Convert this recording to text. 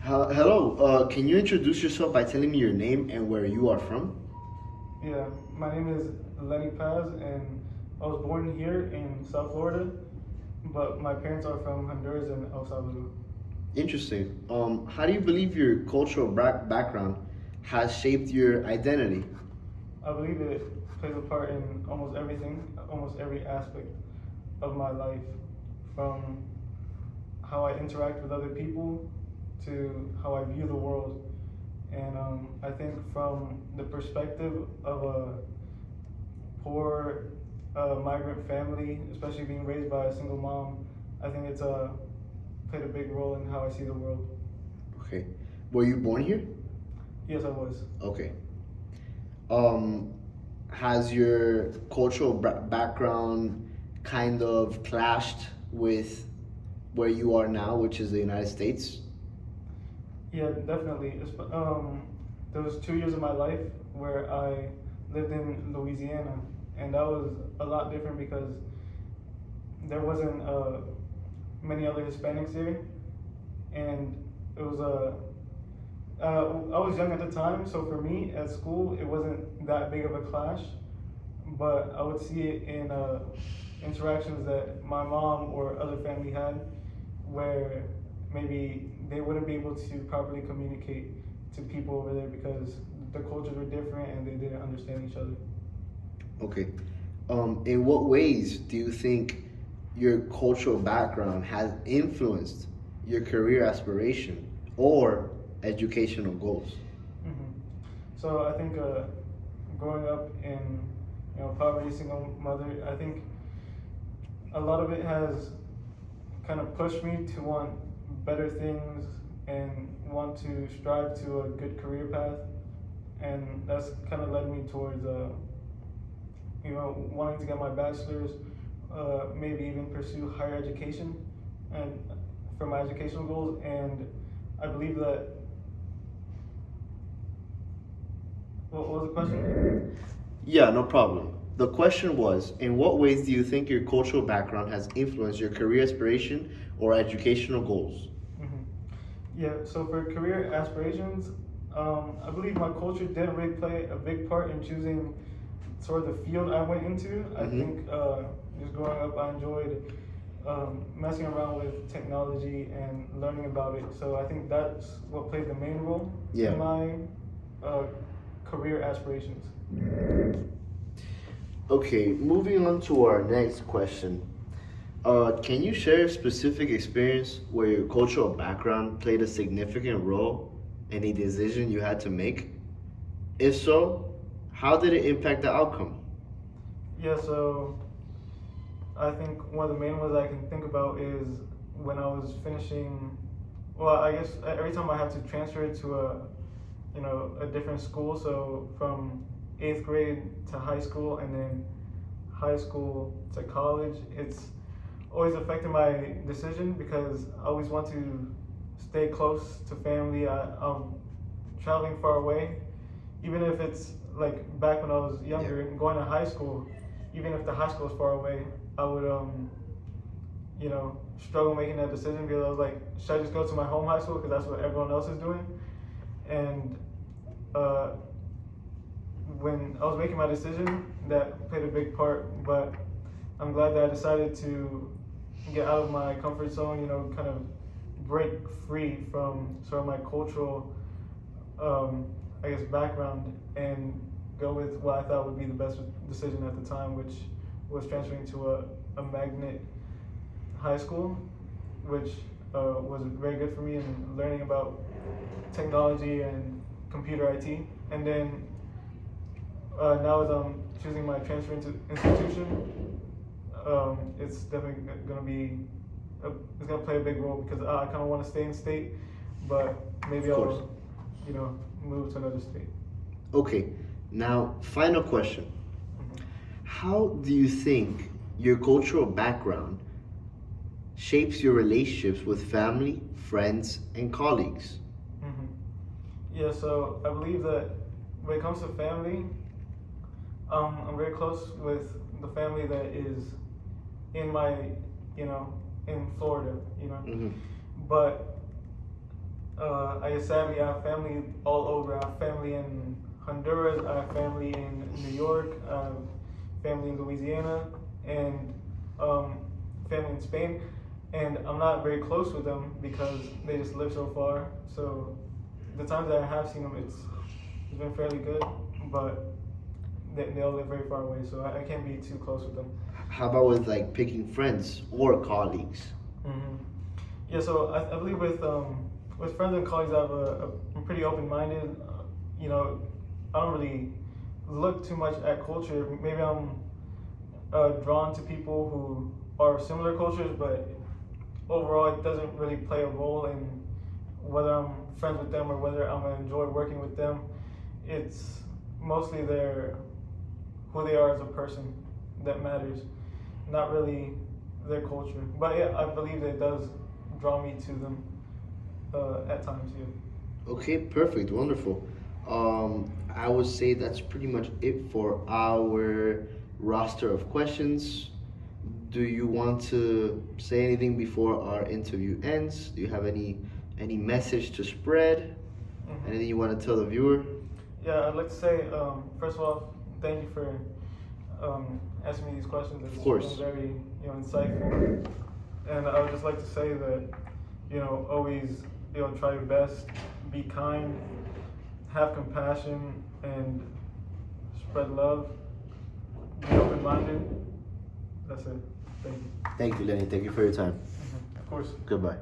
Hello, can you introduce yourself by telling me your name and where you are from? Yeah, my name is Lenny Paz, and I was born here in South Florida, but my parents are from Honduras and El Salvador. Interesting. How do you believe your cultural background has shaped your identity? I believe it plays a part in almost everything, almost every aspect of my life, from how I interact with other people to how I view the world. And I think from the perspective of a poor migrant family, especially being raised by a single mom, I think it's played a big role in how I see the world. Okay. Were you born here? Yes, I was. Okay. Um, has your cultural background kind of clashed with where you are now, which is the United States? Yeah, definitely. There was 2 years of my life where I lived in Louisiana, and that was a lot different because there wasn't many other Hispanics there, and it was I was young at the time, so for me at school it wasn't that big of a clash, but I would see it in interactions that my mom or other family had, where maybe they wouldn't be able to properly communicate to people over there because the cultures were different and they didn't understand each other. Okay. In what ways do you think your cultural background has influenced your career aspiration or educational goals? hmm So I think growing up in poverty, single mother, I think a lot of it has kind of pushed me to want better things and want to strive to a good career path, and that's kind of led me towards wanting to get my bachelor's, maybe even pursue higher education, and for my educational goals. And I believe that. What was the question? Yeah, no problem. The question was, in what ways do you think your cultural background has influenced your career aspiration or educational goals? hmm Yeah, so for career aspirations, I believe my culture didn't really play a big part in choosing sort of the field I went into. I Mm-hmm. think just growing up, I enjoyed messing around with technology and learning about it. So I think that's what played the main role Yeah. in my uh, career aspirations. Okay, moving on to our next question. Can you share a specific experience where your cultural background played a significant role in a decision you had to make? If so, how did it impact the outcome? Yeah, so I think one of the main ones I can think about is when I was finishing. Well, I guess every time I have to transfer to a different school. So from eighth grade to high school, and then high school to college, it's always affected my decision because I always want to stay close to family. I'm traveling far away, even if it's like back when I was younger and going to high school. Even if the high school is far away, I would struggle making that decision because I was like, should I just go to my home high school because that's what everyone else is doing? And uh, when I was making my decision, that played a big part. But I'm glad that I decided to get out of my comfort zone, kind of break free from sort of my cultural, I guess, background and go with what I thought would be the best decision at the time, which was transferring to a magnet high school, which was very good for me in learning about technology and computer IT. And then now as I'm choosing my transfer into institution, it's definitely going to be, it's going to play a big role because I kind of want to stay in state, but maybe Of course. I'll, move to another state. Okay, now, final question. Mhm. How do you think your cultural background shapes your relationships with family, friends, and colleagues? hmm Yeah, so I believe that when it comes to family, I'm very close with the family that is in my, in Florida, Hmm. But I guess sadly I have family all over. I have family in Honduras. I have family in New York. I have family in Louisiana, and family in Spain. And I'm not very close with them because they just live so far. So the times that I have seen them, it's been fairly good, but they all live very far away, so I can't be too close with them. How about with like picking friends or colleagues? Mm-hmm. Yeah, so I believe with friends and colleagues, I'm pretty open-minded. You know, I don't really look too much at culture. Maybe I'm drawn to people who are similar cultures, but overall, it doesn't really play a role in whether I'm friends with them or whether I'm gonna enjoy working with them. It's mostly who they are as a person that matters, not really their culture. But yeah, I believe that it does draw me to them at times. Yeah. Okay, perfect, wonderful. I would say that's pretty much it for our roster of questions. Do you want to say anything before our interview ends? Do you have any message to spread? Mm-hmm. Anything you want to tell the viewer? Yeah, I'd like to say first of all, thank you for asking me these questions. It's Of course. been very insightful, and I would just like to say that always try your best, be kind, have compassion, and spread love. Be open-minded. That's it. Thank you. Thank you, Lenny. Thank you for your time. Mm-hmm. Of course. Goodbye.